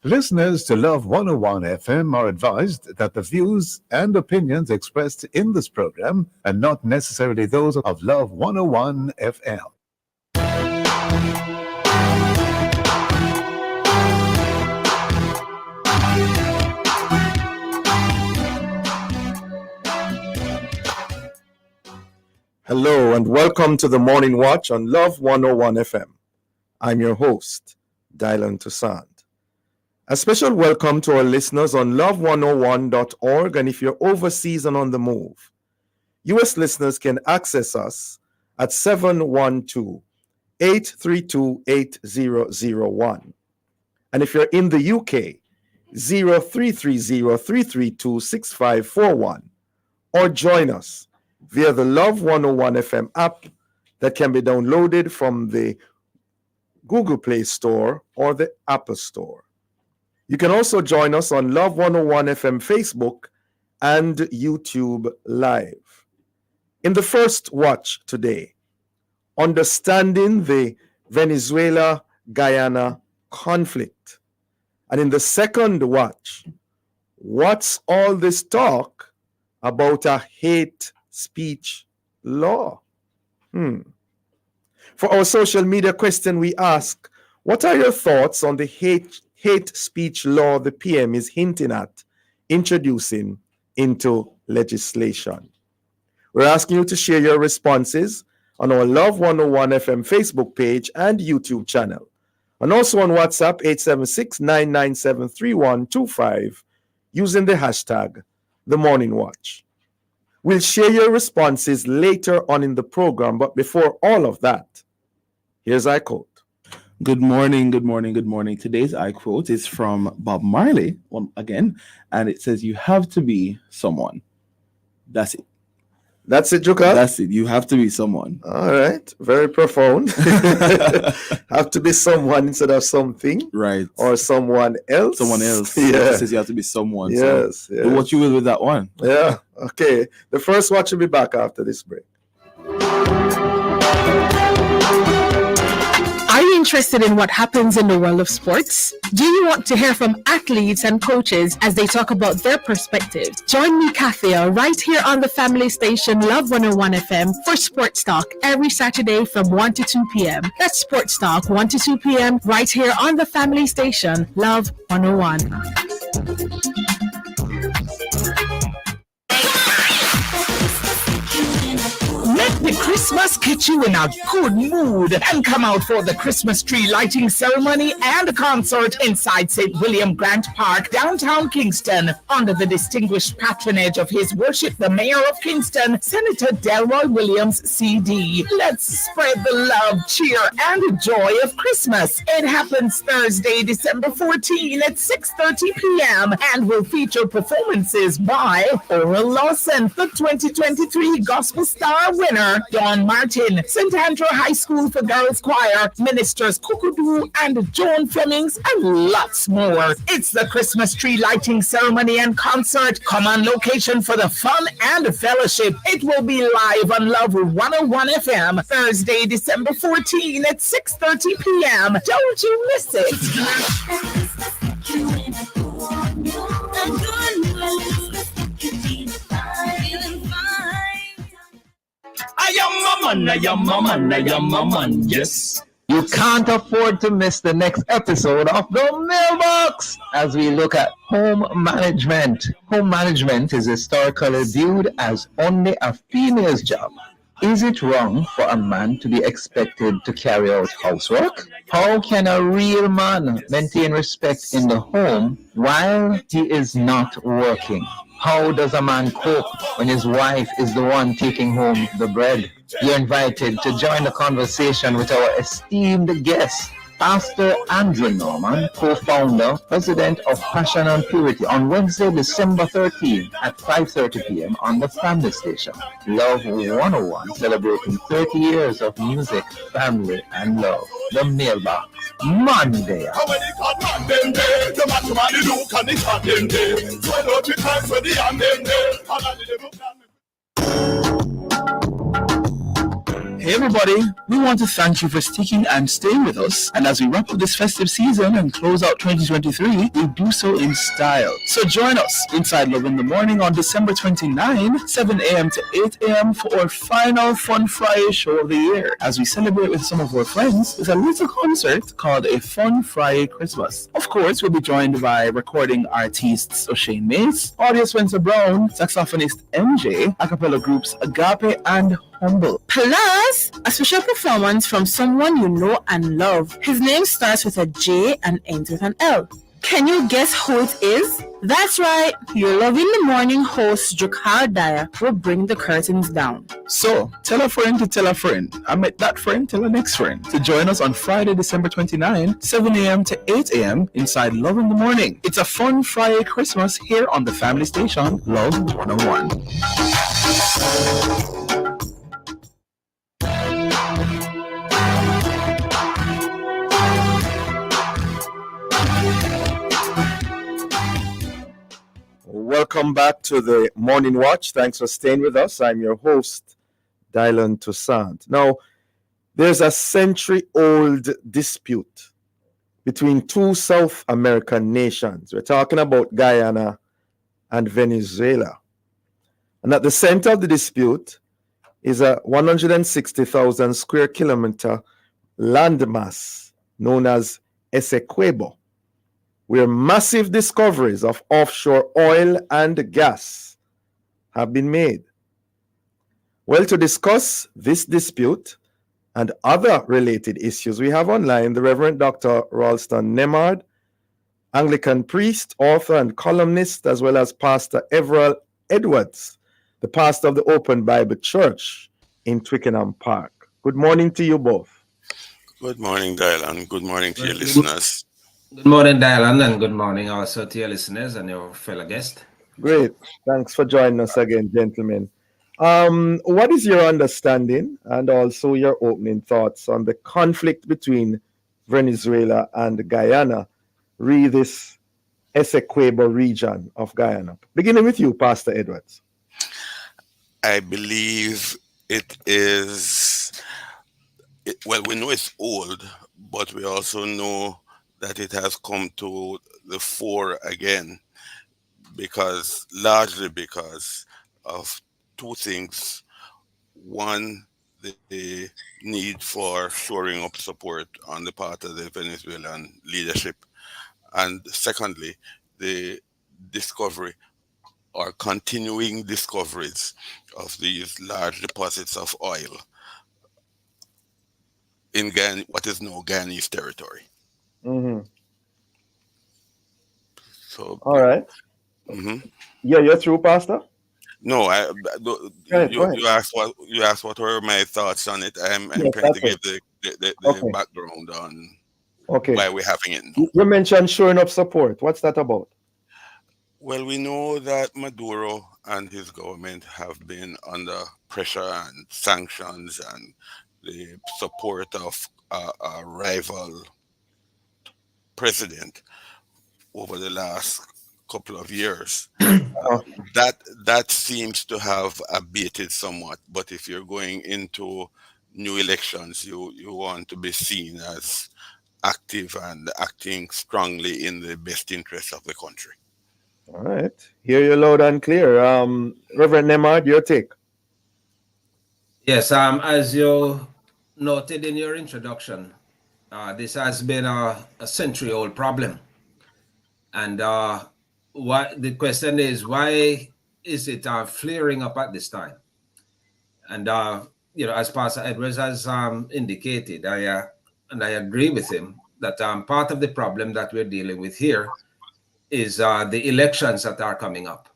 Listeners to Love 101 FM are advised that the views and opinions expressed in this program are not necessarily those of Love 101 FM. Hello and welcome to the Morning Watch on Love 101 FM. I'm your host, Dylan Toussaint. A special welcome to our listeners on love101.org, and if you're overseas and on the move, U.S. listeners can access us at 712-832-8001. And if you're in the UK, 0330-332-6541, or join us via the Love 101 FM app that can be downloaded from the Google Play Store or the Apple Store. You can also join us on Love 101 FM Facebook and YouTube Live. In the first watch today, understanding the Venezuela-Guyana conflict. And in the second watch, what's all this talk about a hate speech law? For our social media question, we ask, what are your thoughts on the hate speech law the PM is hinting at introducing into legislation? We're asking you to share your responses on our Love 101 FM Facebook page and YouTube channel, and also on WhatsApp 876-997-3125 using the hashtag The Morning Watch. We'll share your responses later on in the program, but before all of that, here's our quote. Good morning. Today's I quote is from Bob Marley, again, and it says, "You have to be someone." That's it. That's it, Joka? That's it. You have to be someone. All right. Very profound. Have to be someone instead of something. Right. Or someone else. Someone else. Yeah. It says you have to be someone. Yes. So do what you will with that one. Yeah. Okay. The first watch will be back after this break. Are you interested in what happens in the world of sports? Do you want to hear from athletes and coaches as they talk about their perspectives? Join me, Kathia, right here on the family station Love 101 FM for Sports Talk every Saturday from 1 to 2 p.m. That's Sports Talk 1 to 2 p.m. right here on the family station Love 101. Let the Christmas get you in a good mood and come out for the Christmas tree lighting ceremony and concert inside St. William Grant Park, downtown Kingston, under the distinguished patronage of His Worship the Mayor of Kingston, Senator Delroy Williams, CD. Let's spread the love, cheer, and joy of Christmas. It happens Thursday, December 14 at 6:30 p.m. and will feature performances by Oral Lawson, the 2023 Gospel Star winner, Dawn Martin, St. Andrew High School for Girls Choir, Ministers Kukudu and Joan Flemings, and lots more. It's the Christmas tree lighting ceremony and concert. Come on location for the fun and fellowship. It will be live on Love 101 FM, Thursday, December 14 at 6:30 p.m. Don't you miss it. I am a man, yes. You can't afford to miss the next episode of The Mailbox as we look at home management. Home management is historically viewed as only a female's job. Is it wrong for a man to be expected to carry out housework? How can a real man maintain respect in the home while he is not working? How does a man cope when his wife is the one taking home the bread? You're invited to join the conversation with our esteemed guest, Pastor Andrew Norman, co-founder, president of Passion and Purity, on Wednesday, December 13th at 5:30 p.m. on the family station, Love 101, celebrating 30 years of music, family, and love. The Mailbox, Monday. Hey everybody, we want to thank you for sticking and staying with us. And as we wrap up this festive season and close out 2023, we do so in style. So join us inside Love in the Morning on December 29, 7 a.m. to 8 a.m. for our final Fun Friday show of the year, as we celebrate with some of our friends with a little concert called A Fun Friday Christmas. Of course, we'll be joined by recording artists O'Shane Mace, audio Spencer Brown, saxophonist MJ, a cappella groups Agape and Humble. Plus, a special performance from someone you know and love. His name starts with a J and ends with an L. Can you guess who it is? That's right, your Love in the Morning host, Jakar Dyer, will bring the curtains down. So, tell a friend to tell a friend, and make that friend tell a next friend to join us on Friday, December 29, 7 a.m. to 8 a.m. inside Love in the Morning. It's a fun Friday Christmas here on the family station, Love 101. Welcome back to the Morning Watch. Thanks for staying with us. I'm your host, Dylan Toussaint. Now, there's a century-old dispute between two South American nations. We're talking about Guyana and Venezuela. And at the center of the dispute is a 160,000 square kilometer landmass known as Essequibo, where massive discoveries of offshore oil and gas have been made. Well, to discuss this dispute and other related issues, we have online the Reverend Dr. Ralston Nemard, Anglican priest, author, and columnist, as well as Pastor Everell Edwards, the pastor of the Open Bible Church in Twickenham Park. Good morning to you both. Good morning, Dylan. Good morning to your listeners. Good morning, Dylan, and good morning also to your listeners and your fellow guest. Great. Thanks for joining us again, gentlemen. What is your understanding and also your opening thoughts on the conflict between Venezuela and Guyana, re this Essequibo region of Guyana? Beginning with you, Pastor Edwards. I believe it is, well, we know it's old, but we also know that it has come to the fore again, largely because of two things. One, the need for shoring up support on the part of the Venezuelan leadership. And secondly, the discovery or continuing discoveries of these large deposits of oil in what is now Guyanese territory. Mm-hmm. So, all right. Mm-hmm. Yeah, you're through, Pastor? No, you asked what were my thoughts on it. I'm trying to give the background on why we're having it now. You mentioned shoring up support. What's that about? Well, we know that Maduro and his government have been under pressure and sanctions and the support of a rival president over the last couple of years. That seems to have abated somewhat. But if you're going into new elections, you want to be seen as active and acting strongly in the best interest of the country. All right. Hear you loud and clear. Reverend Nemard, your take. Yes, as you noted in your introduction, this has been a century-old problem. And the question is, why is it flaring up at this time? And, as Pastor Edwards has indicated, I agree with him that part of the problem that we're dealing with here is the elections that are coming up,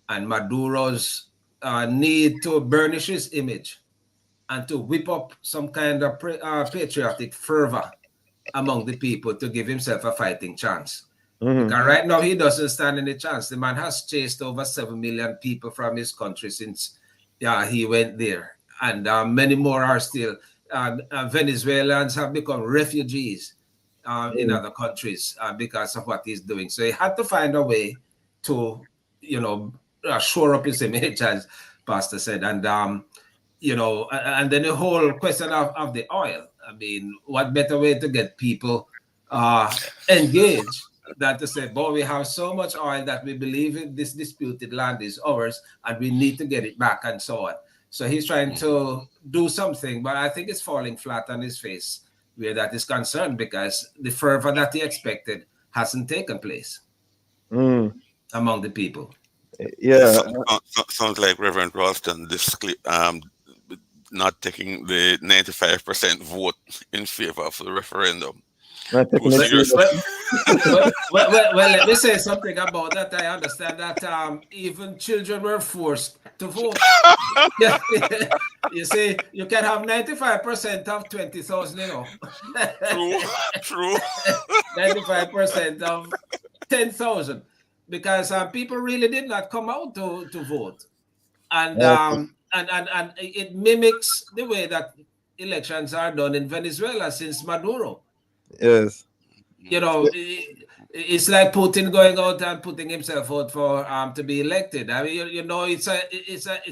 and Maduro's need to burnish his image and to whip up some kind of patriotic fervor among the people to give himself a fighting chance. Mm-hmm. Because right now he doesn't stand any chance. The man has chased over 7 million people from his country since he went there, and many more are still. Venezuelans have become refugees in other countries because of what he's doing. So he had to find a way to, shore up his image, as Pastor said. And and then the whole question of the oil. I mean, what better way to get people engaged than to say, boy, we have so much oil that we believe in this disputed land is ours and we need to get it back and so on. So he's trying to do something, but I think it's falling flat on his face where that is concerned, because the fervor that he expected hasn't taken place among the people. Yeah. Sounds like Reverend Ralston not taking the 95% vote in favor of the referendum. Well, let me say something about that. I understand that even children were forced to vote. You see, you can have 95% of 20,000, True. 95% of 10,000, because people really did not come out to vote. And it mimics the way that elections are done in Venezuela since Maduro. Yes. It's like Putin going out and putting himself out for to be elected. I mean, it's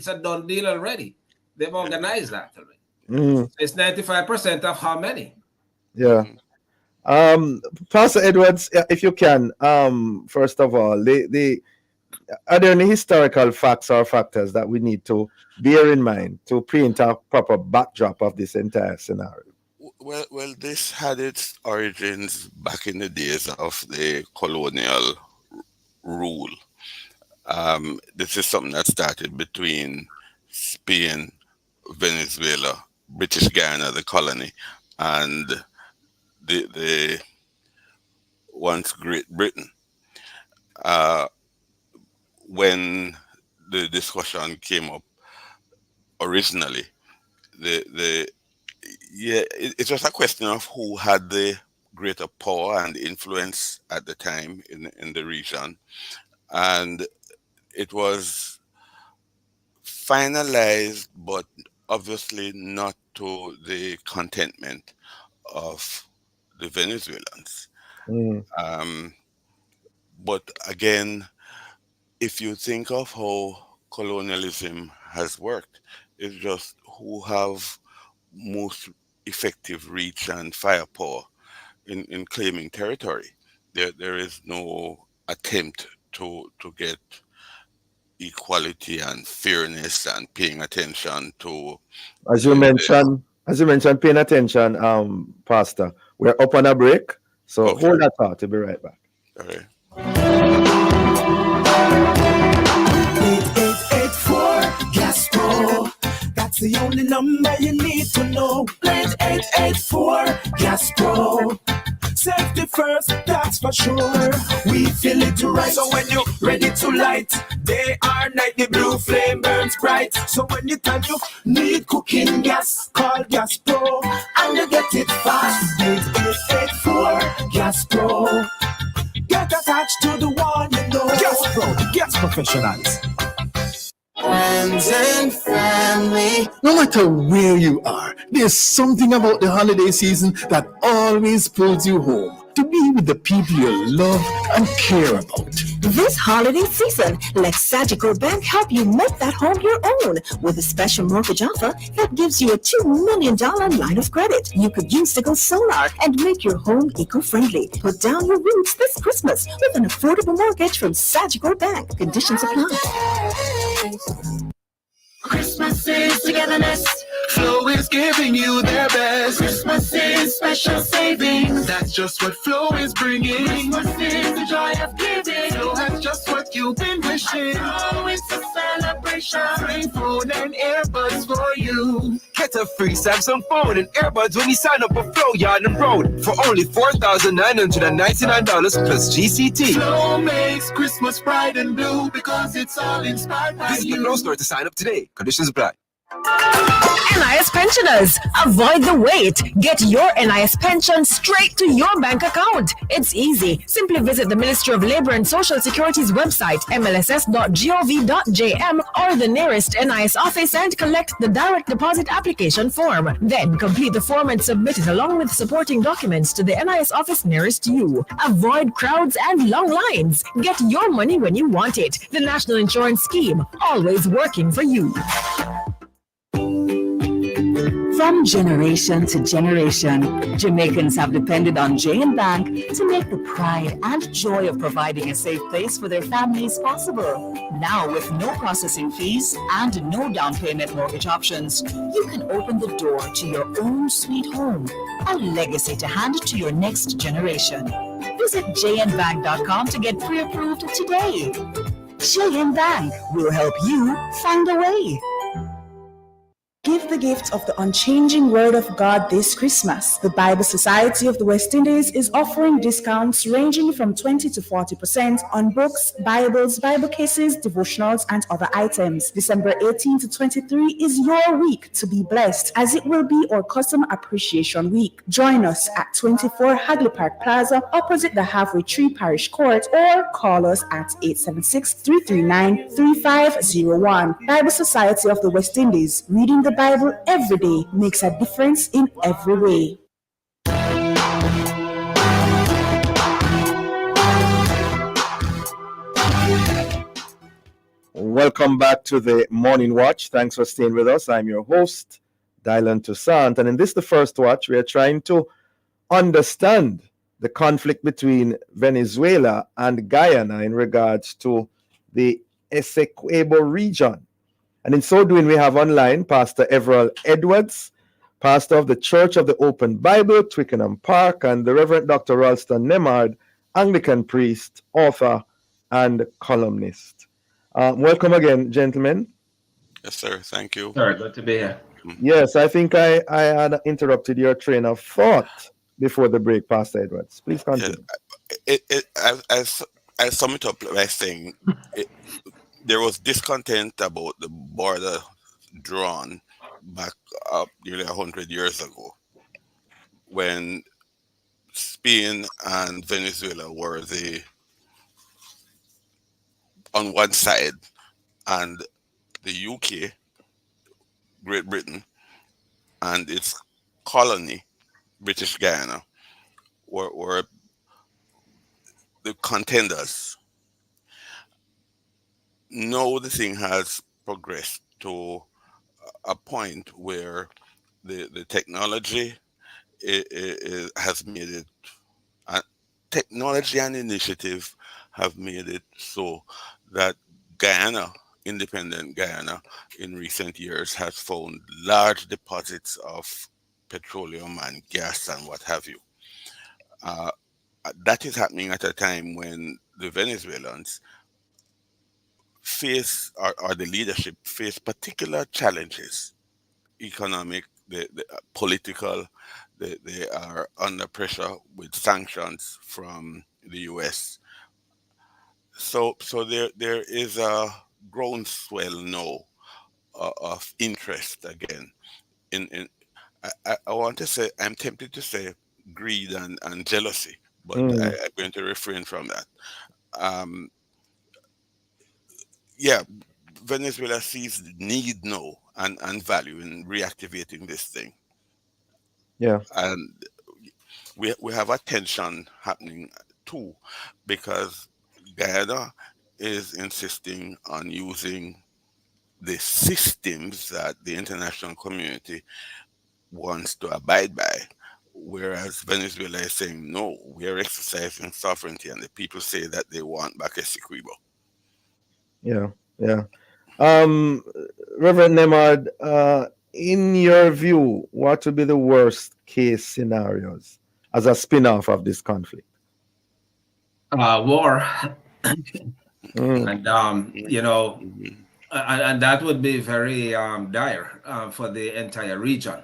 a done deal already. They've organized that already. So it's 95% of how many? Yeah. Pastor Edwards, if you can, first of all, are there any historical facts or factors that we need to bear in mind to paint a proper backdrop of this entire scenario? Well, this had its origins back in the days of the colonial rule. This is something that started between Spain, Venezuela, British Guyana, the colony, and the once Great Britain. When the discussion came up originally, it was a question of who had the greater power and influence at the time in the region, and it was finalized, but obviously not to the contentment of the Venezuelans. But again, if you think of how colonialism has worked, it's just who have most effective reach and firepower in claiming territory. There is no attempt to get equality and fairness and paying attention to. As you mentioned, paying attention, Pastor. We're up on a break, so hold that thought. We'll be right back. All right. 8884 Gas Pro. That's the only number you need to know. 8884 Gas Pro. Safety first, that's for sure. We feel it right. So when you're ready to light, day or night, the blue flame burns bright. So when you time you need cooking gas, call Gas Pro and you get it fast. 8884 Gas Pro. Get attached to the one you know. Gas Pro, gas professionals. Friends and family. No matter where you are, there's something about the holiday season that always pulls you home. To be with the people you love and care about. This holiday season, let Sagicor Bank help you make that home your own with a special mortgage offer that gives you a $2 million line of credit. You could use to go solar and make your home eco-friendly. Put down your roots this Christmas with an affordable mortgage from Sagicor Bank. Conditions apply. Christmas is togetherness. Flow is giving you their best. Christmas is special savings. That's just what Flow is bringing. Christmas is the joy of giving. Flow has just what you've been wishing. Flow is a celebration. Free phone and earbuds for you. Get a free Samsung phone and earbuds when you sign up for Flow Yard and Road for only $4,999 plus GCT. Flow makes Christmas bright and blue because it's all inspired by Visit the Flow store to sign up today. Conditions apply. NIS pensioners, avoid the wait. Get your NIS pension straight to your bank account. It's easy. Simply visit the Ministry of Labor and Social Security's website, mlss.gov.jm, or the nearest NIS office and collect the direct deposit application form. Then complete the form and submit it along with supporting documents to the NIS office nearest you. Avoid crowds and long lines. Get your money when you want it. The National Insurance Scheme, always working for you. From generation to generation, Jamaicans have depended on J&B Bank to make the pride and joy of providing a safe place for their families possible. Now, with no processing fees and no down payment mortgage options, you can open the door to your own sweet home, a legacy to hand to your next generation. Visit jnbank.com to get pre-approved today. J&B Bank will help you find a way. Give the gift of the unchanging Word of God this Christmas. The Bible Society of the West Indies is offering discounts ranging from 20 to 40% on books, Bibles, Bible cases, devotionals, and other items. December 18 to 23 is your week to be blessed, as it will be our Customer Appreciation Week. Join us at 24 Hagley Park Plaza, opposite the Halfway Tree Parish Court, or call us at 876-339-3501. Bible Society of the West Indies, reading the Bible every day makes a difference in every way. Welcome back to the Morning Watch. Thanks for staying with us. I'm your host, Dylan Toussaint. And in this, the first watch, we are trying to understand the conflict between Venezuela and Guyana in regards to the Essequibo region. And in so doing, we have online Pastor Everell Edwards, pastor of the Church of the Open Bible, Twickenham Park, and the Reverend Dr. Ralston Nemard, Anglican priest, author, and columnist. Welcome again, gentlemen. Yes, sir. Thank you. Sir, good to be here. Yes, I think I had interrupted your train of thought before the break, Pastor Edwards. Please continue. I sum it up by saying there was discontent about the border drawn back up nearly 100 years ago when Spain and Venezuela were on one side, and the UK, Great Britain, and its colony, British Guyana, were the contenders. Now the thing has progressed to a point where the technology has made it, technology and initiative have made it so that Guyana, independent Guyana, in recent years has found large deposits of petroleum and gas and what have you. That is happening at a time when the Venezuelans face, or the leadership face, particular challenges, economic, the political. They are under pressure with sanctions from the U.S. So there is a groundswell now of interest again. I want to say, I'm tempted to say greed and jealousy, but I'm going to refrain from that. Venezuela sees the need now and value in reactivating this thing. Yeah. And we have a tension happening too, because Guyana is insisting on using the systems that the international community wants to abide by, whereas Venezuela is saying, no, we are exercising sovereignty, and the people say that they want back Essequibo. Yeah. Reverend Nemard, in your view, what would be the worst case scenarios as a spin-off of this conflict? War. And and that would be very dire for the entire region.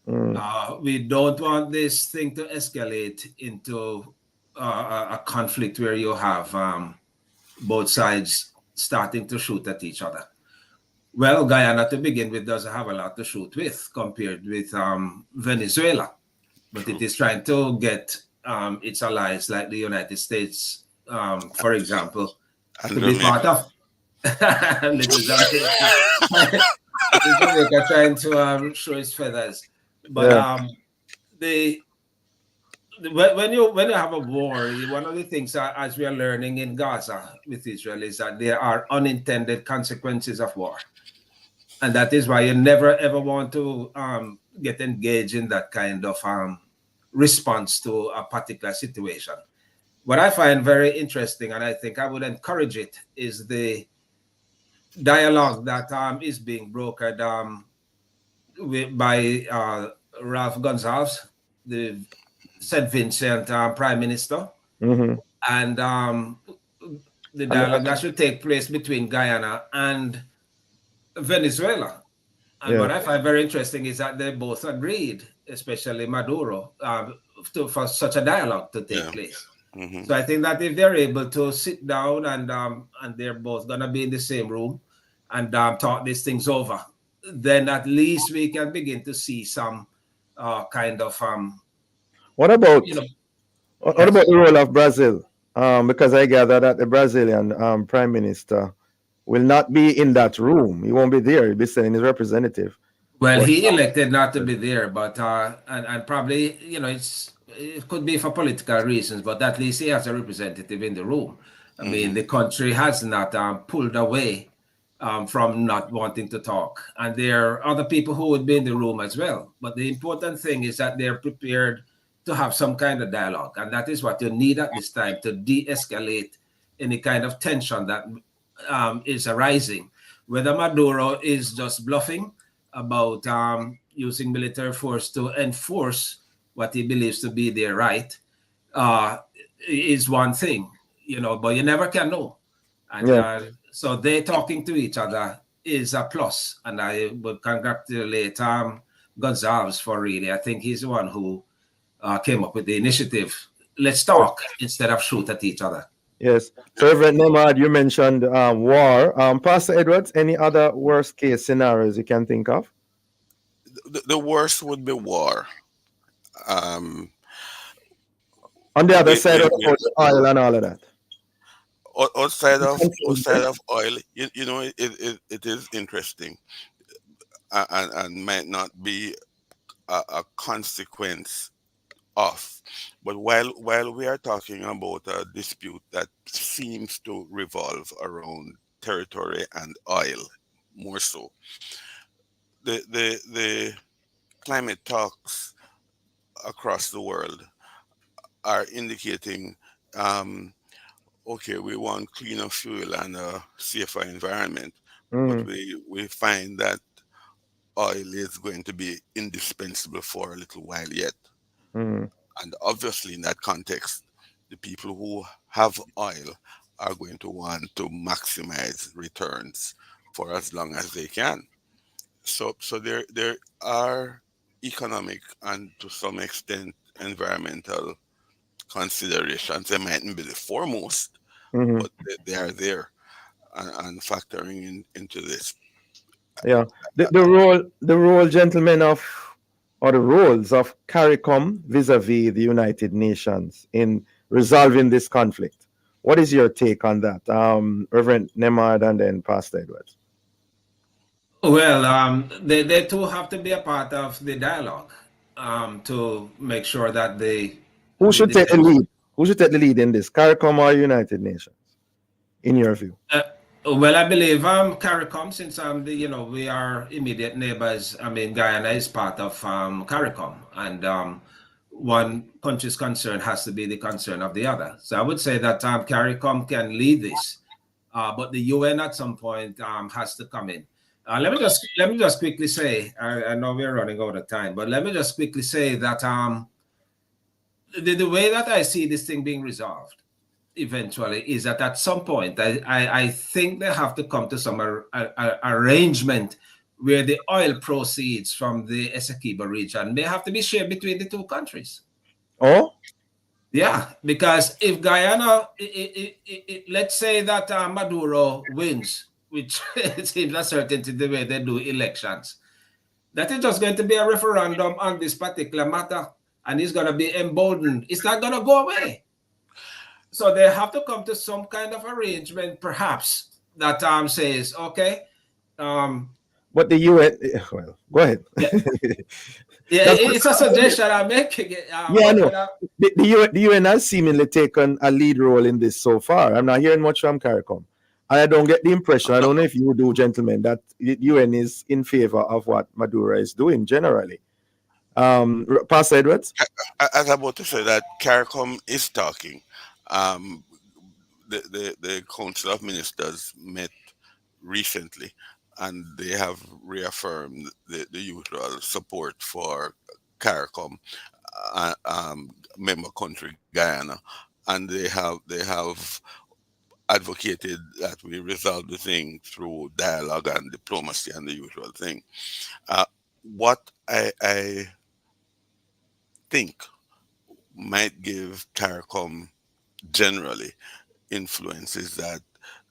We don't want this thing to escalate into a conflict where you have both sides starting to shoot at each other. Well, Guyana, to begin with, doesn't have a lot to shoot with compared with Venezuela, but it is trying to get its allies like the United States, for example, to be part of. Little Jamaica trying to show its feathers, but when you have a war, one of the things as we are learning in Gaza with Israel is that there are unintended consequences of war, and that is why you never ever want to get engaged in that kind of response to a particular situation. What I find very interesting, and I think I would encourage it, is the dialogue that is being brokered by Ralph Gonsalves, the St. Vincent Prime Minister, and the dialogue that should take place between Guyana and Venezuela. And what I find very interesting is that they both agreed, especially Maduro, for such a dialogue to take place. So I think that if they're able to sit down and they're both gonna be in the same room and talk these things over, then at least we can begin to see some kind of what about what about the role of Brazil? Because I gather that the Brazilian Prime Minister will not be in that room. He won't be there. He'll be sending his representative. Well, he elected not to be there, but and probably it could be for political reasons, but at least he has a representative in the room. I mean, the country has not pulled away from not wanting to talk, and there are other people who would be in the room as well. But the important thing is that they're prepared to have some kind of dialogue, and that is what you need at this time to de-escalate any kind of tension that is arising. Whether Maduro is just bluffing about using military force to enforce what he believes to be their right is one thing, but you never can know. And so they talking to each other is a plus, and I would congratulate Gonsalves for really. I think he's the one who came up with the initiative. Let's talk instead of shoot at each other. Yes. So, Reverend Nemad, you mentioned war. Pastor Edwards, any other worst case scenarios you can think of? The worst would be war. On the other side of the oil and all of that. Outside of oil, it is interesting, and might not be a consequence of. But while we are talking about a dispute that seems to revolve around territory and oil, more so, the climate talks across the world are indicating, okay, we want cleaner fuel and a safer environment, but we find that oil is going to be indispensable for a little while yet. And obviously, in that context, the people who have oil are going to want to maximize returns for as long as they can. So there are economic and to some extent environmental considerations. They mightn't be the foremost, but they are there and factoring into this. Yeah, the role, gentlemen, or the roles of CARICOM vis-a-vis the United Nations in resolving this conflict. What is your take on that, Reverend Nemad and then Pastor Edwards? Well, they too have to be a part of the dialogue to make sure that they. Who should take the lead? Who should take the lead in this, CARICOM or United Nations, in your view? Well, I believe CARICOM, since we are immediate neighbors. I mean, Guyana is part of CARICOM, and one country's concern has to be the concern of the other. So I would say that CARICOM can lead this, but the UN at some point has to come in. Let me just quickly say, I know we're running out of time, but let me just quickly say that the way that I see this thing being resolved eventually is that at some point I think they have to come to some arrangement where the oil proceeds from the Essequibo region may have to be shared between the two countries. Oh? Yeah, because if Guyana, let's say that Maduro wins, which it seems a certainty the way they do elections, that is just going to be a referendum on this particular matter, and it's going to be emboldened. It's not going to go away. So they have to come to some kind of arrangement, perhaps, that says, okay. But the UN, well, go ahead. Yeah, it's a suggestion I'm making. The UN has seemingly taken a lead role in this so far. I'm not hearing much from CARICOM. And I don't get the impression, I don't know if you do, gentlemen, that the UN is in favor of what Maduro is doing generally. Pastor Edwards? As I'm about to say that CARICOM is talking. The Council of Ministers met recently, and they have reaffirmed the usual support for CARICOM, member country Guyana, and they have advocated that we resolve the thing through dialogue and diplomacy and the usual thing. What I think might give CARICOM generally influence is that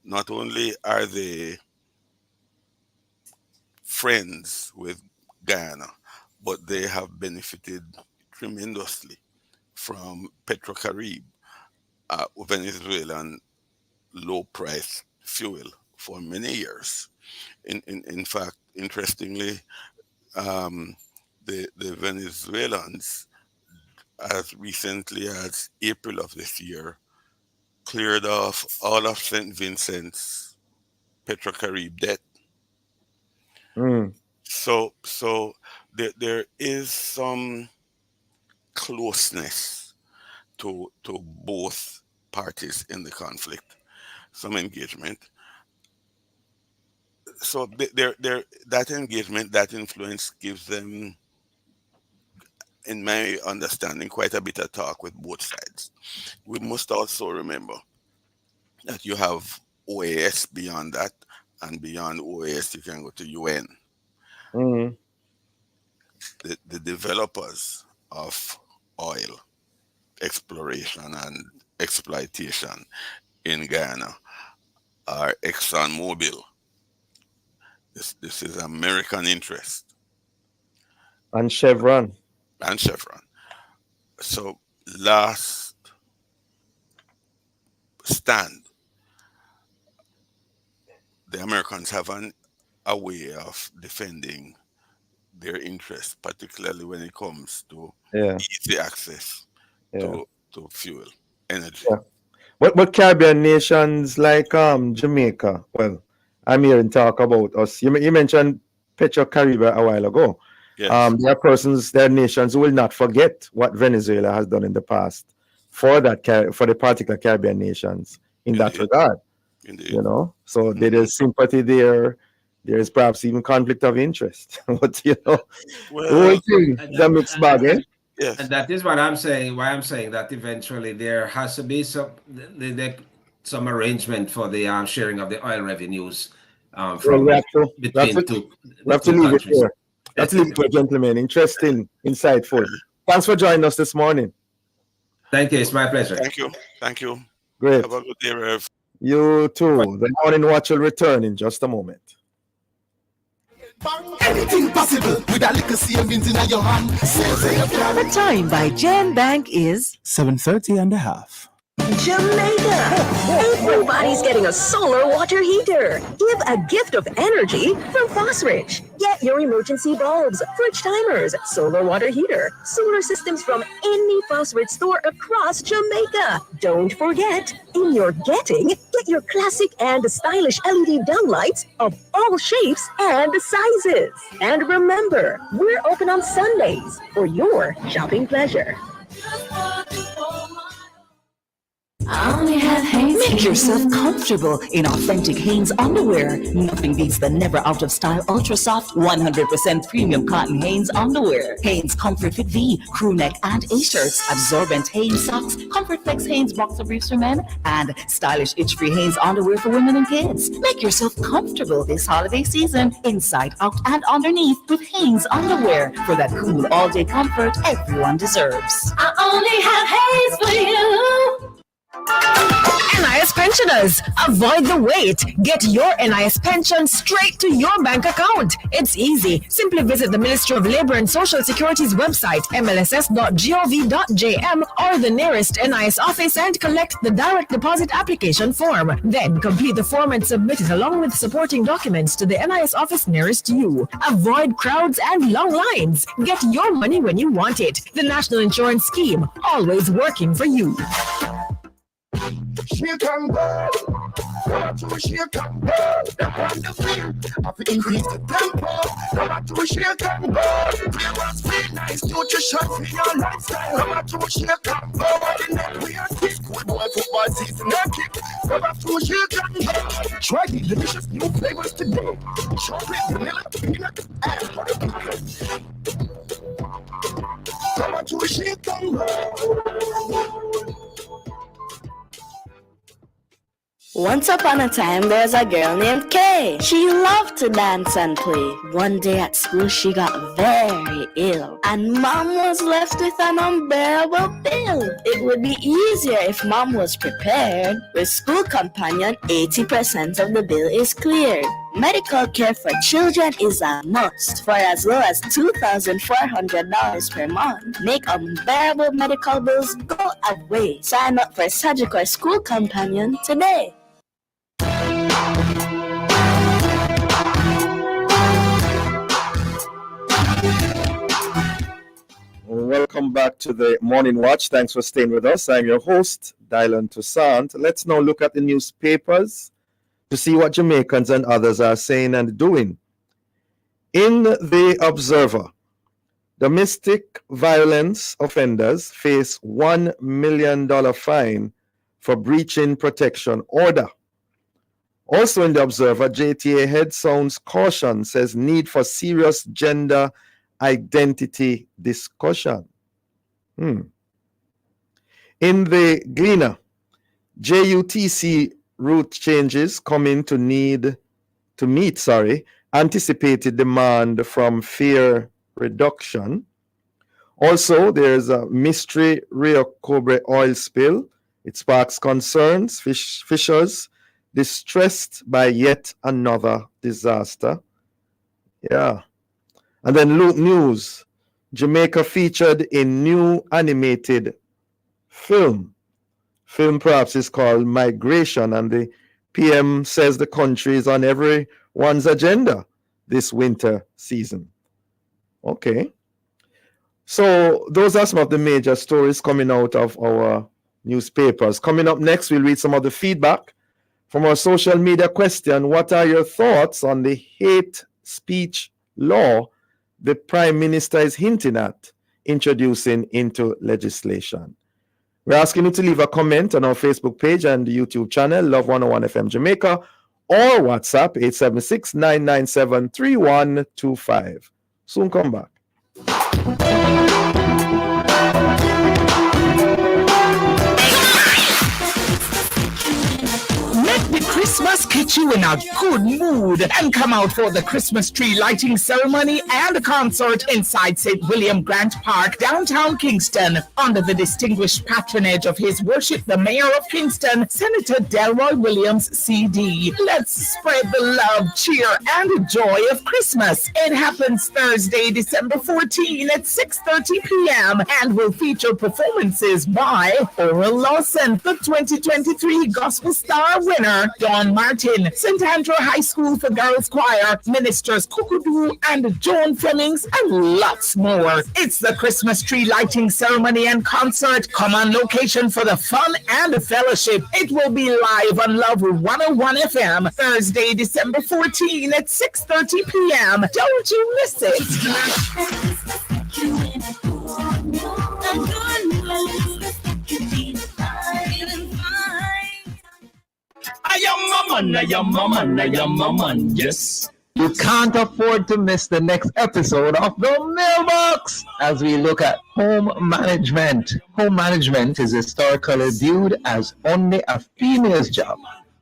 not only are they friends with Guyana, but they have benefited tremendously from Petrocarib, Venezuelan low-price fuel for many years. In fact, interestingly, the Venezuelans, as recently as April of this year, cleared off all of St. Vincent's Petrocarib debt. So there is some closeness to both parties in the conflict, some engagement. So that engagement, that influence gives them, in my understanding, quite a bit of talk with both sides. We must also remember that you have OAS beyond that, and beyond OAS you can go to UN. The developers of oil exploration and exploitation in Guyana are ExxonMobil. This is American interest. And Chevron. So last stand, the Americans have a way of defending their interests, particularly when it comes to easy access to fuel, energy. Yeah. But Caribbean nations like Jamaica, well, I'm hearing talk about us. You mentioned Petrocarib a while ago. Yes. There are nations who will not forget what Venezuela has done in the past for the particular Caribbean nations in that regard. Indeed. You know, so there is sympathy there. There is perhaps even conflict of interest. But the whole thing is a mixed bag, eh? Yes. And that is what I'm saying. Why I'm saying that eventually there has to be some arrangement for the sharing of the oil revenues between two countries. Let's leave it to a gentleman. Interesting, insightful. Thanks for joining us this morning. Thank you. It's my pleasure. Thank you. Great. Have a good day, Rev. You too. The Morning Watch will return in just a moment. Anything possible with a little savings in your hand. The time by Jan Bank is 7:30 and a half. Jamaica. Everybody's getting a solar water heater. Give a gift of energy from Fosrich. Get your emergency bulbs, fridge timers, solar water heater, solar systems from any Fosrich store across Jamaica. Don't forget, in your getting, get your classic and stylish LED downlights of all shapes and sizes. And remember, we're open on Sundays for your shopping pleasure. Make yourself comfortable in authentic Hanes underwear. Nothing beats the never out of style ultra soft 100% premium cotton Hanes underwear. Hanes Comfort Fit V, crew neck and A-shirts, absorbent Hanes socks, Comfort Flex Hanes boxer briefs for men, and stylish itch-free Hanes underwear for women and kids. Make yourself comfortable this holiday season, inside, out, and underneath with Hanes underwear for that cool all-day comfort everyone deserves. I only have Hanes for you. NIS pensioners, avoid the wait. Get your NIS pension straight to your bank account. It's easy. Simply visit the Ministry of Labor and Social Security's website, mlss.gov.jm, or the nearest NIS office and collect the direct deposit application form. Then complete the form and submit it along with supporting documents to the NIS office nearest you. Avoid crowds and long lines. Get your money when you want it. The National Insurance Scheme, always working for you. She can go Come to shake and roll. Them on the field. Have to increase the tempo. Come to shake and roll. Flavors feel nice. Nutrition for your lifestyle. Come to shake and roll. The neck we are kick. Good boy football season and kick. Come to shake and roll. Try the delicious new flavors today. Chocolate, vanilla, peanut, and butter pecan. Come to shake and roll. Once upon a time, there was a girl named Kay. She loved to dance and play. One day at school, she got very ill, and Mom was left with an unbearable bill. It would be easier if Mom was prepared. With School Companion, 80% of the bill is cleared. Medical care for children is a must for as low as $2,400 per month. Make unbearable medical bills go away. Sign up for Surgical School Companion today. Welcome back to the Morning Watch. Thanks for staying with us. I'm your host, Dylan Toussaint. Let's now look at the newspapers to see what Jamaicans and others are saying and doing. In the Observer, domestic violence offenders face $1 million fine for breaching protection order. Also in the Observer, JTA head sounds caution, says need for serious gender identity discussion. In the Gleaner, JUTC route changes coming to meet anticipated demand from fare reduction. Also, there's a mystery Rio Cobre oil spill. It sparks concerns. Fishers distressed by yet another disaster. Yeah. And then Loop News, Jamaica featured in new animated film. Film perhaps is called Migration, and the PM says the country is on everyone's agenda this winter season. Okay. So those are some of the major stories coming out of our newspapers. Coming up next, we'll read some of the feedback from our social media question. What are your thoughts on the hate speech law the Prime Minister is hinting at introducing into legislation? We're asking you to leave a comment on our Facebook page and YouTube channel, Love 101 FM Jamaica, or WhatsApp 876-997-3125. Soon come back. Christmas get you in a good mood and come out for the Christmas tree lighting ceremony and concert inside St. William Grant Park, downtown Kingston, under the distinguished patronage of His Worship the Mayor of Kingston, Senator Delroy Williams, CD. Let's spread the love, cheer, and joy of Christmas. It happens Thursday, December 14 at 6:30 p.m. and will feature performances by Oral Lawson, the 2023 Gospel Star winner, Dawn Martin, St. Andrew High School for Girls Choir, Ministers Kukudu and Joan Flemings, and lots more. It's the Christmas tree lighting ceremony and concert. Come on location for the fun and the fellowship. It will be live on Love 101 FM, Thursday, December 14 at 6:30 p.m. Don't you miss it. I am a man, yes. You can't afford to miss the next episode of The Mailbox as we look at home management. Home management is historically viewed as only a female's job.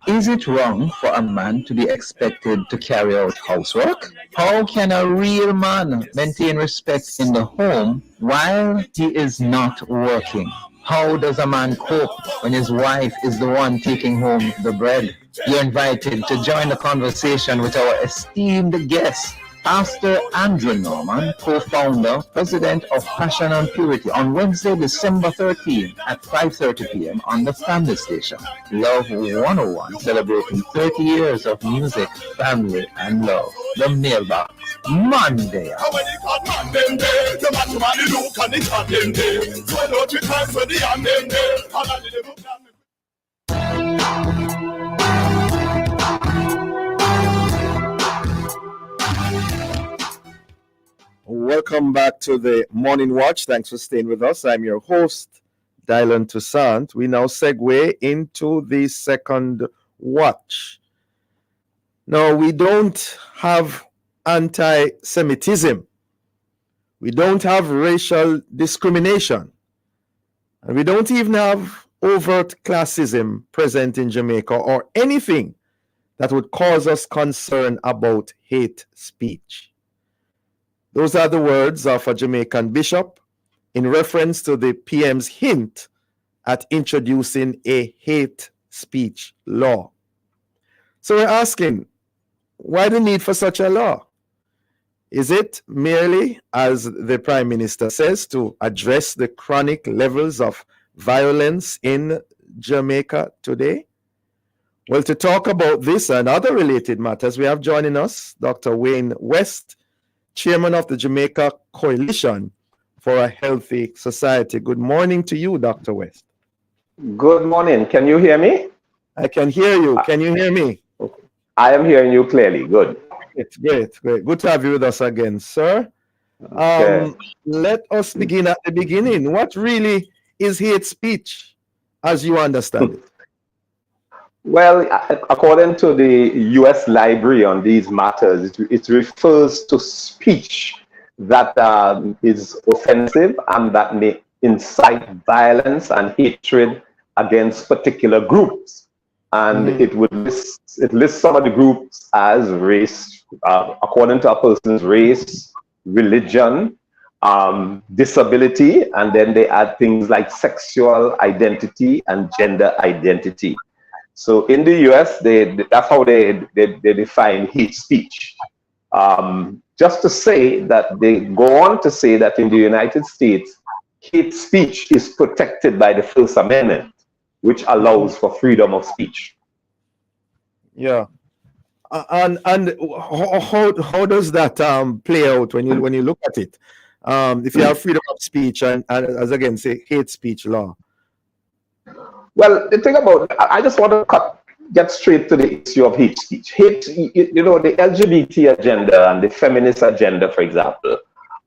Is it wrong for a man to be expected to carry out housework? How can a real man maintain respect in the home while he is not working? How does a man cope when his wife is the one taking home the bread? You're invited to join the conversation with our esteemed guest, Pastor Andrew Norman, co-founder, president of Passion and Purity, on Wednesday, December 13 at 5:30 p.m. on the family station, Love 101, celebrating 30 years of music, family, and love. The Mailbox, Monday. welcome back to the Morning Watch. Thanks for staying with us. I'm your host, Dylan Toussaint. We now segue into the second watch. Now, we don't have anti-Semitism. We don't have racial discrimination. And we don't even have overt classism present in Jamaica or anything that would cause us concern about hate speech. Those are the words of a Jamaican bishop in reference to the PM's hint at introducing a hate speech law. So we're asking, why the need for such a law? Is it merely, as the Prime Minister says, to address the chronic levels of violence in Jamaica today? Well, to talk about this and other related matters, we have joining us Dr. Wayne West, Chairman of the Jamaica Coalition for a Healthy Society. Good morning to you, Dr. West. Good morning. Can you hear me? I can hear you. Can you hear me? I am hearing you clearly. Good. It's great. Good to have you with us again, sir. Okay. Let us begin at the beginning. What really is hate speech, as you understand it? Well, according to the U.S. Library on these matters, it refers to speech that is offensive and that may incite violence and hatred against particular groups. And it lists some of the groups as race, according to a person's race, religion, disability, and then they add things like sexual identity and gender identity. So in the US, that's how they define hate speech. Just to say that they go on to say that in the United States, hate speech is protected by the First Amendment, which allows for freedom of speech. Yeah. And how does that play out when you look at it? If you have freedom of speech and as again say hate speech law. Well, the thing about I just want to get straight to the issue of hate speech. Hate, you know, the LGBT agenda and the feminist agenda, for example,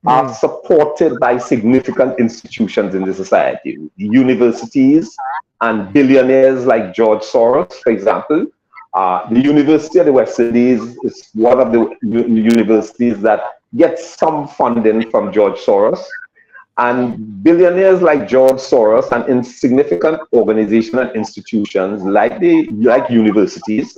are supported by significant institutions in the society, universities and billionaires like George Soros, for example. The University of the West Indies is one of the universities that gets some funding from George Soros. And billionaires like George Soros and insignificant organizations and institutions like universities,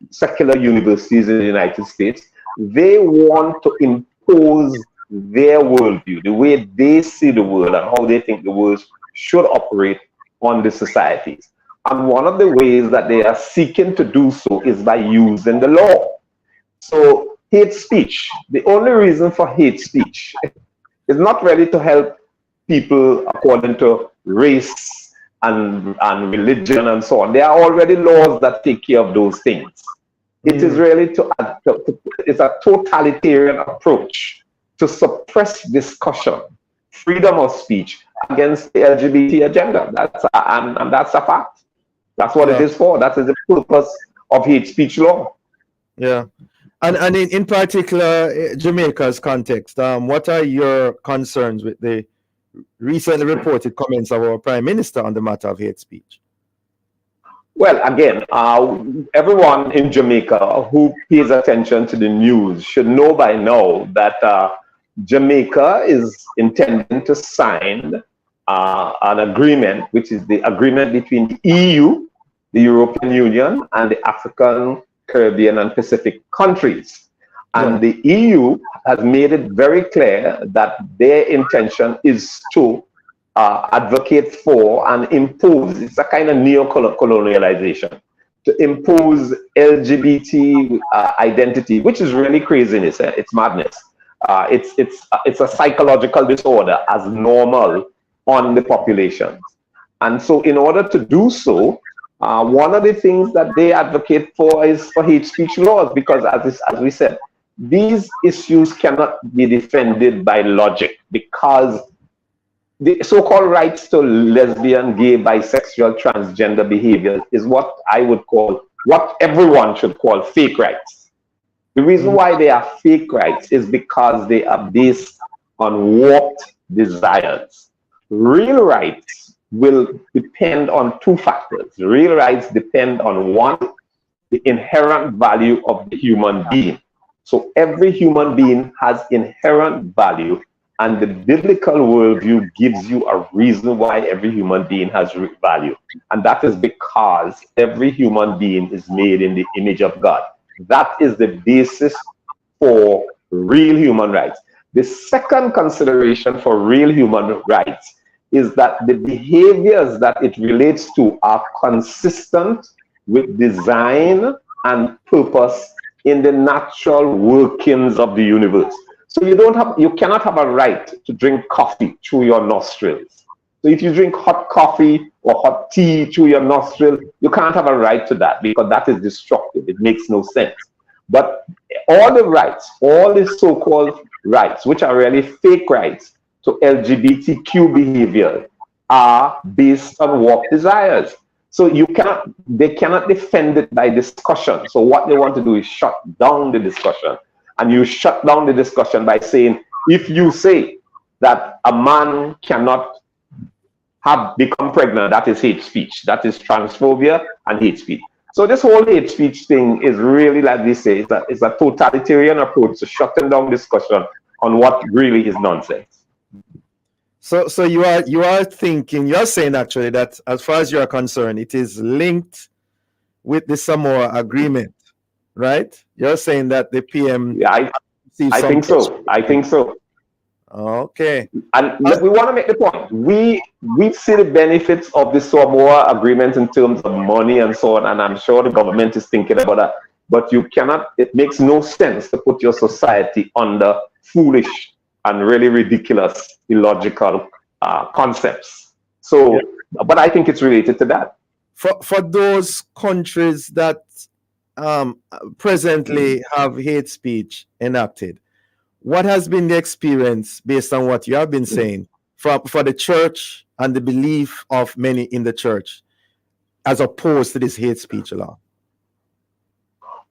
secular universities in the United States, they want to impose their worldview, the way they see the world and how they think the world should operate on the societies. And one of the ways that they are seeking to do so is by using the law. So hate speech, the only reason for hate speech is not really to help people according to race and religion and so on. There are already laws that take care of those things. It is really it's a totalitarian approach to suppress discussion, freedom of speech against the LGBT agenda. And that's a fact. That's what it is for. That is the purpose of hate speech law. Yeah. And in particular, Jamaica's context, what are your concerns with the recently reported comments of our Prime Minister on the matter of hate speech? Well, again, everyone in Jamaica who pays attention to the news should know by now that Jamaica is intending to sign an agreement, which is the agreement between the EU, the European Union, and the African, Caribbean, and Pacific countries. And the EU has made it very clear that their intention is to advocate for and impose, it's a kind of neo-colonialization, to impose LGBT identity, which is really craziness. It's madness. It's a psychological disorder as normal on the population. And so in order to do so, one of the things that they advocate for is for hate speech laws, because as we said, these issues cannot be defended by logic, because the so-called rights to lesbian, gay, bisexual, transgender behavior is what I would call, what everyone should call fake rights. The reason why they are fake rights is because they are based on warped desires. Real rights will depend on two factors. Real rights depend on one, the inherent value of the human being. So every human being has inherent value, and the biblical worldview gives you a reason why every human being has value. And that is because every human being is made in the image of God. That is the basis for real human rights. The second consideration for real human rights is that the behaviors that it relates to are consistent with design and purpose in the natural workings of the universe. So you cannot have a right to drink coffee through your nostrils. So if you drink hot coffee or hot tea through your nostril, you can't have a right to that because that is destructive. It makes no sense. But all the rights, all the so-called rights, which are really fake rights to LGBTQ behavior, are based on warped desires. So they cannot defend it by discussion. So what they want to do is shut down the discussion. And you shut down the discussion by saying, if you say that a man cannot become pregnant, that is hate speech. That is transphobia and hate speech. So this whole hate speech thing is really, like they say, it's a totalitarian approach to shutting down discussion on what really is nonsense. So you are thinking, you're saying actually that as far as you're concerned, it is linked with the Samoa agreement, right? You're saying that the PM. Yeah, I think so. I think so. Okay. And we want to make the point. We see the benefits of the Samoa agreement in terms of money and so on, and I'm sure the government is thinking about that. But you cannot, it makes no sense to put your society under foolish and really ridiculous, illogical concepts. So, but I think it's related to that. For those countries that presently have hate speech enacted, what has been the experience based on what you have been saying for the church and the belief of many in the church as opposed to this hate speech law?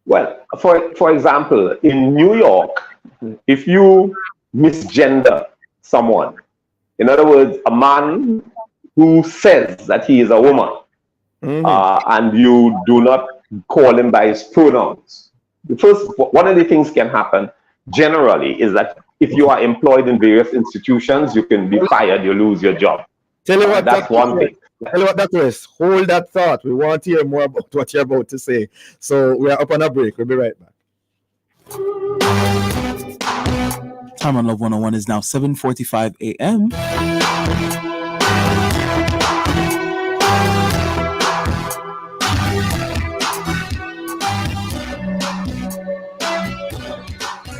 Well, for example, in New York, if you misgender someone, in other words, a man who says that he is a woman, and you do not call him by his pronouns, one of the things can happen generally is that if you are employed in various institutions, you can be fired, you lose your job. Tell you what, that's one thing. Tell you what that is. Hold that thought. We want to hear more about what you're about to say. So we are up on a break. We'll be right back. Time on Love 101 is now 7:45 a.m.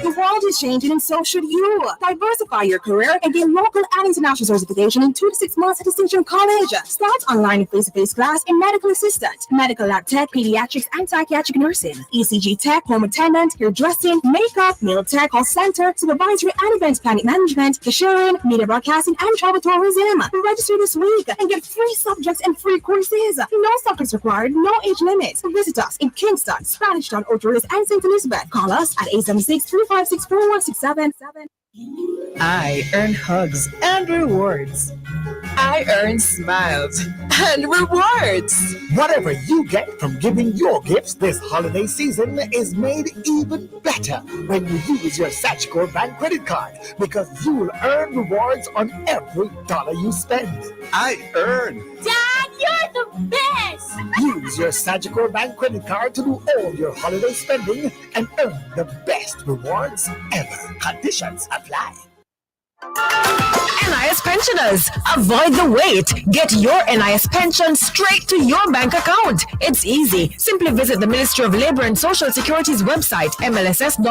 The world is changing and so should you. Diversify your career and gain local and international certification in 2 to 6 months at Distinction College. Start online and face-to-face class in medical assistant, medical lab tech, pediatrics and psychiatric nursing, ECG tech, home attendant, hairdressing, makeup, meal tech, call center, supervisory and events planning management, cashiering, media broadcasting and travel tourism. Register this week and get free subjects and free courses. No subjects required, no age limits. Visit us in Kingston, Spanish Town, Outaris and St. Elizabeth. Call us at 876-356-4167. I earn hugs and rewards. I earn smiles and rewards. Whatever you get from giving your gifts this holiday season is made even better when you use your Sagicor Bank credit card, because you will earn rewards on every dollar you spend. I earn. Dad, you're the best! Use your Sagicor Bank credit card to do all your holiday spending and earn the best rewards ever. Conditions apply. NIS pensioners, avoid the wait. Get your NIS pension straight to your bank account. It's easy. Simply visit the Ministry of Labor and Social Security's website, mlss.gov.jm,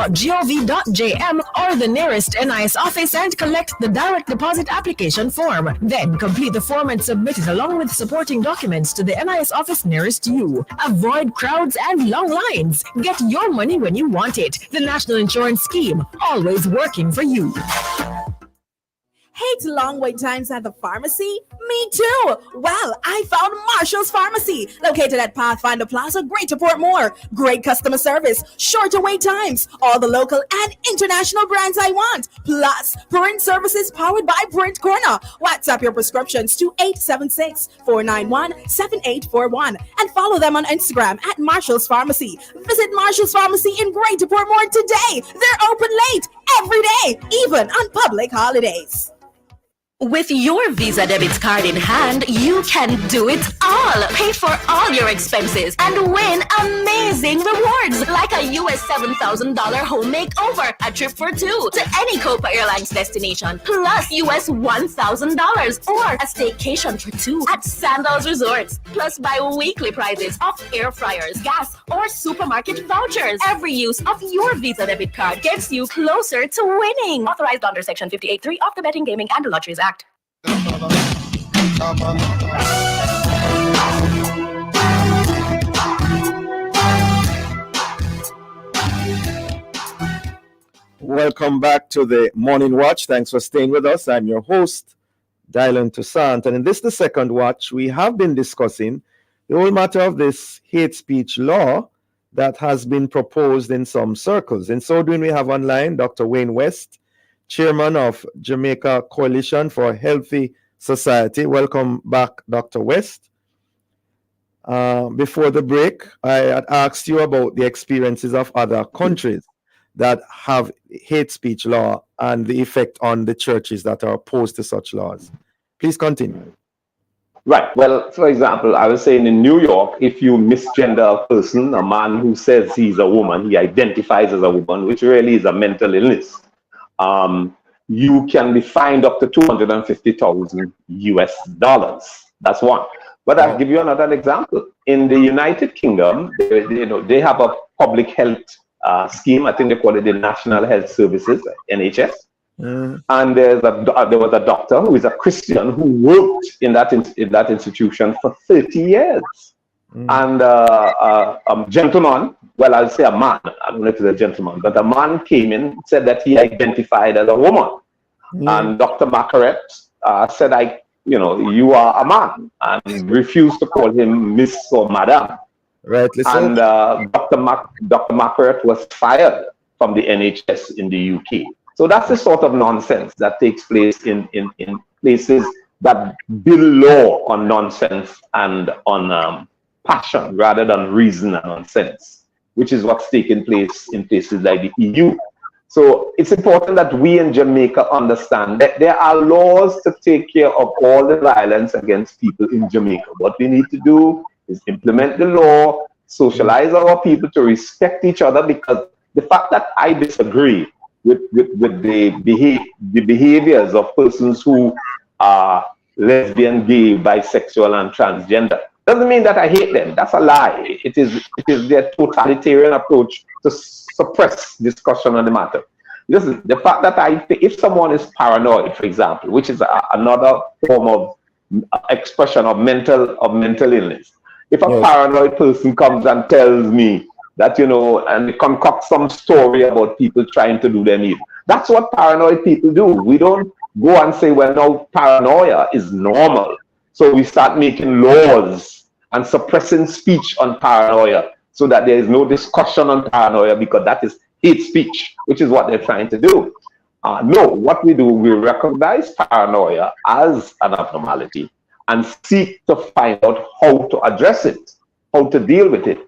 or the nearest NIS office and collect the direct deposit application form. Then complete the form and submit it along with supporting documents to the NIS office nearest you. Avoid crowds and long lines. Get your money when you want it. The National Insurance Scheme, always working for you. Hate long wait times at the pharmacy? Me too. Well, I found Marshall's Pharmacy, located at Pathfinder Plaza, Greater Portmore. Great customer service, shorter wait times, all the local and international brands I want, plus print services powered by Print Corner. WhatsApp your prescriptions to 876-491-7841 and follow them on Instagram at Marshall's Pharmacy. Visit Marshall's Pharmacy in Greater Portmore today. They're open late every day, even on public holidays. With your Visa debit card in hand, you can do it all. Pay for all your expenses and win amazing rewards like a US $7,000 home makeover, a trip for two to any Copa Airlines destination, plus US $1,000 or a staycation for two at Sandals Resorts, plus bi-weekly prizes of air fryers, gas, or supermarket vouchers. Every use of your Visa debit card gets you closer to winning. Authorized under Section 58.3 of the Betting, Gaming, and Lotteries Act. Welcome back to the Morning Watch. Thanks for staying with us. I'm your host, Dylan Toussaint. And in this, the second watch, we have been discussing the whole matter of this hate speech law that has been proposed in some circles. In so doing, we have online Dr. Wayne West, Chairman of Jamaica Coalition for a Healthy Society. Welcome back, Dr. West. Before the break, I had asked you about the experiences of other countries that have hate speech law and the effect on the churches that are opposed to such laws. Please continue. Right. Well, for example, I was saying in New York, if you misgender a person, a man who says he's a woman, he identifies as a woman, which really is a mental illness. You can be fined up to $250,000 US. That's one. But I'll give you another example. In the United Kingdom, they have a public health scheme. I think they call it the National Health Services, NHS. And there was a doctor who is a Christian who worked in that institution for 30 years. And a gentleman, well, I'll say a man, I don't know if it's a gentleman, but a man came in, said that he identified as a woman. And Dr. Macaret said, you are a man, and refused to call him Miss or Madam. Rightly so. And Dr. Macaret was fired from the NHS in the UK. So that's the sort of nonsense that takes place in places that build law on nonsense and on passion rather than reason and on sense, which is what's taking place in places like the EU. So it's important that we in Jamaica understand that there are laws to take care of all the violence against people in Jamaica. What we need to do is implement the law, socialize our people to respect each other, because the fact that I disagree with the behaviors of persons who are lesbian, gay, bisexual, and transgender doesn't mean that I hate them. That's a lie. It is their totalitarian approach to suppress discussion on the matter. Listen, the fact that if someone is paranoid, for example, which is another form of expression of mental illness, if a paranoid person comes and tells me that, and they concoct some story about people trying to do them evil, that's what paranoid people do. We don't go and say, well, no, paranoia is normal, so we start making laws and suppressing speech on paranoia so that there is no discussion on paranoia, because that is hate speech, which is what they're trying to do. No, what we do, we recognize paranoia as an abnormality and seek to find out how to address it, how to deal with it.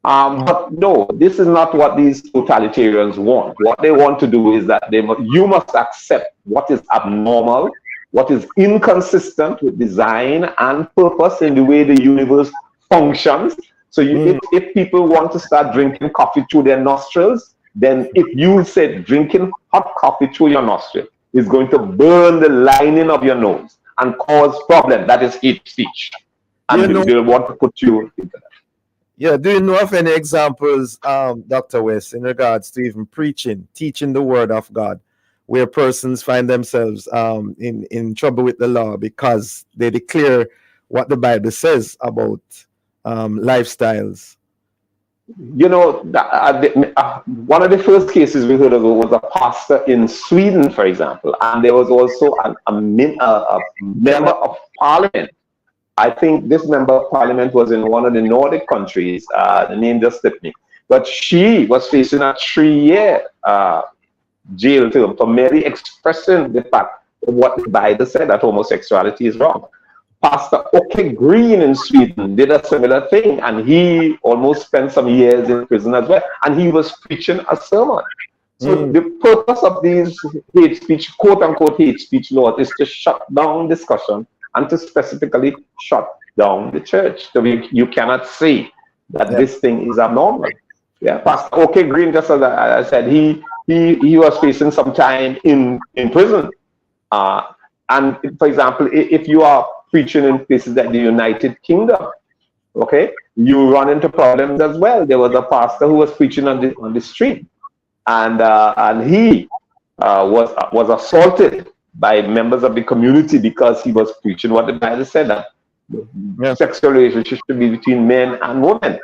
But no, this is not what these totalitarians want. What they want to do is that you must accept what is abnormal, what is inconsistent with design and purpose in the way the universe functions. So if people want to start drinking coffee through their nostrils, then if you said drinking hot coffee through your nostril is going to burn the lining of your nose and cause problem, that is hate speech. And they'll want to put you into that. Yeah, do you know of any examples, Dr. West, in regards to even teaching the word of God, where persons find themselves in trouble with the law because they declare what the Bible says about lifestyles? You know, one of the first cases we heard of was a pastor in Sweden, for example, and there was also a member of parliament. I think this member of parliament was in one of the Nordic countries. The name just slipped me. But she was facing a 3-year jail term for merely expressing the fact of what the Bible said, that homosexuality is wrong. Pastor Åke Green in Sweden did a similar thing, and he almost spent some years in prison as well. And he was preaching a sermon. So the purpose of these hate speech, quote unquote hate speech laws, is to shut down discussion and to specifically shut down the church. So you cannot say that this thing is abnormal. Yeah, Pastor Åke Green, just as I said, he was facing some time in prison. And for example, if you are preaching in places like the United Kingdom, okay, you run into problems as well. There was a pastor who was preaching on the street, and he was assaulted by members of the community because he was preaching what the Bible said, that sexual relationships should be between men and women.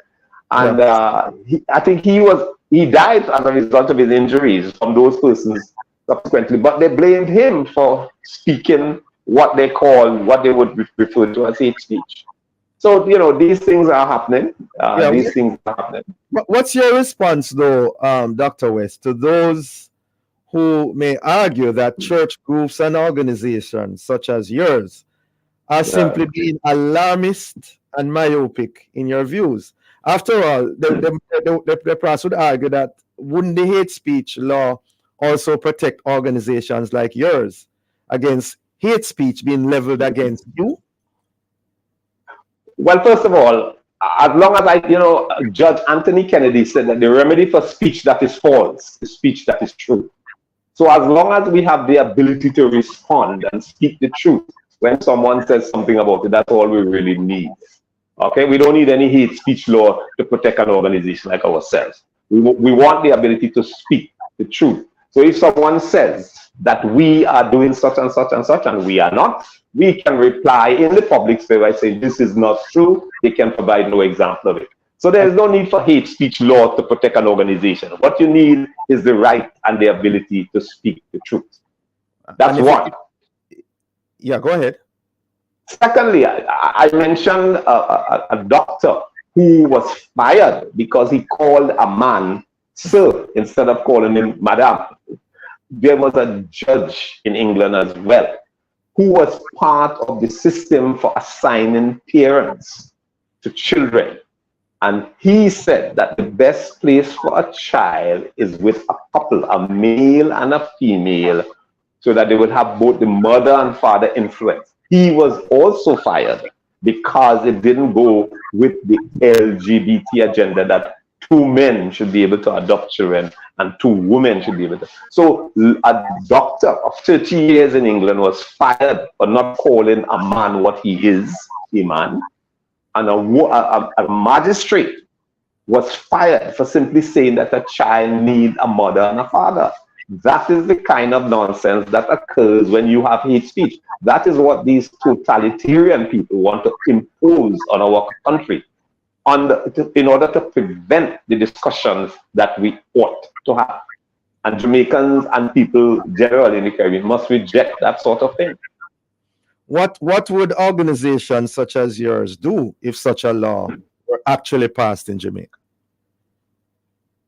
And I think he died as a result of his injuries from those persons subsequently, but they blamed him for speaking what they would refer to as hate speech. So, you know, these things are happening. These things are happening. What's your response, though, Dr. West, to those who may argue that church groups and organizations such as yours are simply being alarmist and myopic in your views? After all, the press would argue that wouldn't the hate speech law also protect organizations like yours against hate speech being leveled against you? Well, first of all, as long as Judge Anthony Kennedy said that the remedy for speech that is false is speech that is true. So as long as we have the ability to respond and speak the truth when someone says something about it, that's all we really need. Okay, we don't need any hate speech law to protect an organization like ourselves. We want the ability to speak the truth. So if someone says that we are doing such and such and such, and we are not, we can reply in the public sphere by saying this is not true. They can provide no example of it. So there is no need for hate speech law to protect an organization. What you need is the right and the ability to speak the truth. That's one. Yeah, go ahead. Secondly, I mentioned a doctor who was fired because he called a man sir instead of calling him madam. There was a judge in England as well who was part of the system for assigning parents to children. And he said that the best place for a child is with a couple, a male and a female, so that they would have both the mother and father influence. He was also fired because it didn't go with the LGBT agenda that 2 men should be able to adopt children and 2 women should be able to. So a doctor of 30 years in England was fired for not calling a man what he is, a man. And a magistrate was fired for simply saying that a child needs a mother and a father. That is the kind of nonsense that occurs when you have hate speech. That is what these totalitarian people want to impose on our country in order to prevent the discussions that we ought to have. And Jamaicans and people generally in the Caribbean must reject that sort of thing. What would organizations such as yours do if such a law were actually passed in Jamaica?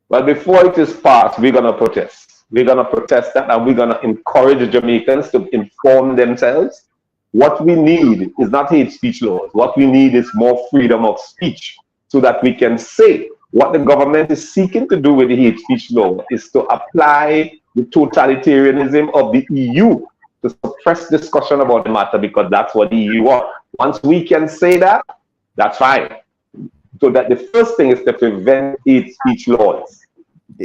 Well, before it is passed, we're going to protest. We're going to protest that, and we're going to encourage Jamaicans to inform themselves. What we need is not hate speech laws. What we need is more freedom of speech so that we can say what the government is seeking to do with the hate speech law is to apply the totalitarianism of the EU to suppress discussion about the matter, because that's what the EU wants. Once we can say that, that's fine. So that the first thing is to prevent hate speech laws,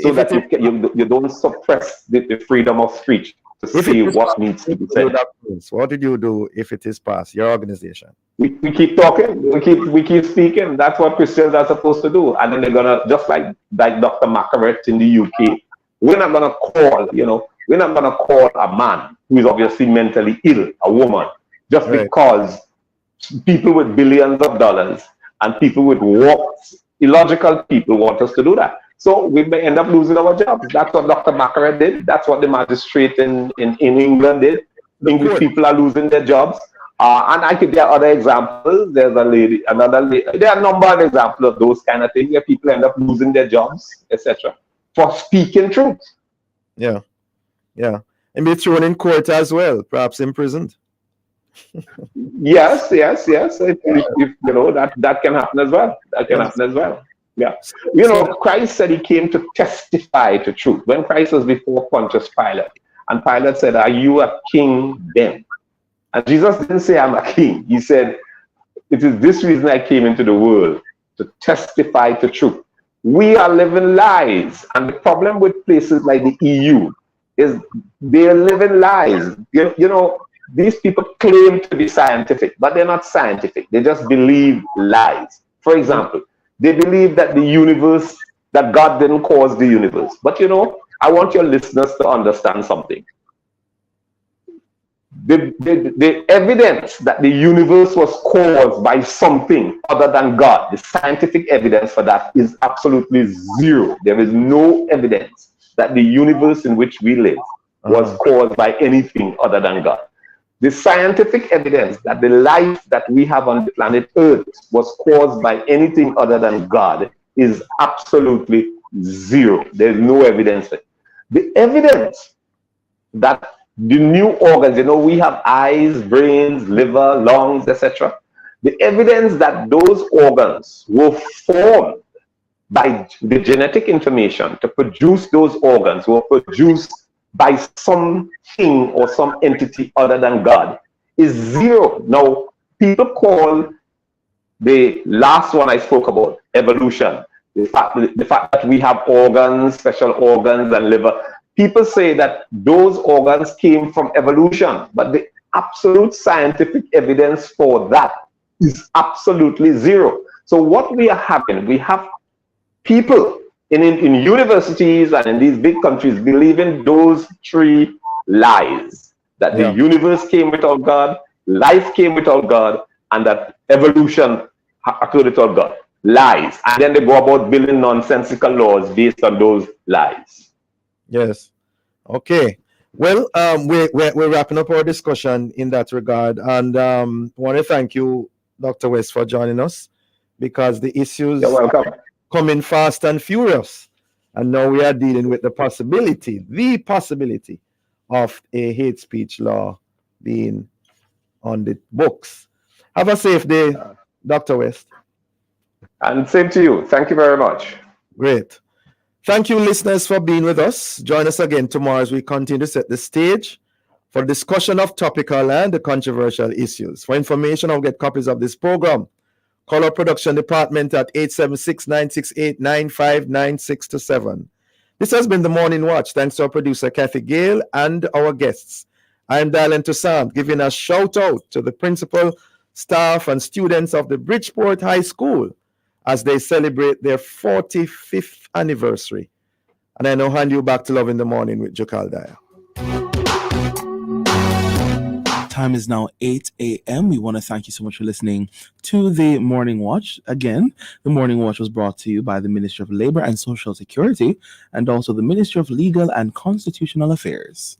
so that you don't suppress the freedom of speech to say what needs to be said. What did you do if it is passed, your organization? We keep talking, we keep speaking. That's what Christians are supposed to do. And then they're gonna, just like Dr. Macaret in the UK, we're not gonna call, we're not gonna call a man who is obviously mentally ill a woman just because people with billions of dollars and people with walks illogical people want us to do that. So we may end up losing our jobs. That's what Dr. Baccarat did. That's what the magistrate in England did. English people are losing their jobs. And there are other examples. There's another lady. There are a number of examples of those kind of things where people end up losing their jobs, etc., for speaking truth. Yeah. Yeah. And be thrown in court as well, perhaps imprisoned. Yes. If you know, that can happen as well. That can happen as well. Yeah. You know, Christ said he came to testify to truth. When Christ was before Pontius Pilate, and Pilate said, "Are you a king then?" And Jesus didn't say, "I'm a king." He said, "It is this reason I came into the world, to testify to truth." We are living lies. And the problem with places like the EU is they're living lies. You know, these people claim to be scientific, but they're not scientific. They just believe lies. For example, they believe that that God didn't cause the universe. But you know, I want your listeners to understand something. The evidence that the universe was caused by something other than God, the scientific evidence for that is absolutely zero. There is no evidence that the universe in which we live was caused by anything other than God. The scientific evidence that the life that we have on the planet Earth was caused by anything other than God is absolutely zero. There's no evidence. The evidence that the new organs, you know, we have eyes, brains, liver, lungs, etc. The evidence that those organs were formed by the genetic information to produce those organs were produced by something or some entity other than God is zero. Now, people call the last one I spoke about evolution, the fact that we have organs, special organs and liver. People say that those organs came from evolution, but the absolute scientific evidence for that is absolutely zero. So what we are having, we have people in universities and in these big countries believing those three lies: that the universe came without God, life came without God, and that evolution occurred without God. Lies. And then they go about building nonsensical laws based on those lies. Yes. Okay. Well, we're wrapping up our discussion in that regard, and I want to thank you, Dr. West, for joining us, because the issues coming fast and furious, and now we are dealing with the possibility of a hate speech law being on the books. Have a safe day, Dr. West. And same to you. Thank you very much. Great. Thank you, listeners, for being with us. Join us again tomorrow as we continue to set the stage for discussion of topical and controversial issues. For information or get copies of this program, call our production department at 876-968-9596-7. This has been The Morning Watch. Thanks to our producer, Kathy Gale, and our guests. I'm Dylan Toussaint, giving a shout out to the principal, staff, and students of the Bridgeport High School as they celebrate their 45th anniversary. And I now hand you back to Love in the Morning with Jokal Daya. Time is now 8 a.m. We want to thank you so much for listening to the Morning Watch. Again, the Morning Watch was brought to you by the Ministry of Labor and Social Security and also the Ministry of Legal and Constitutional Affairs.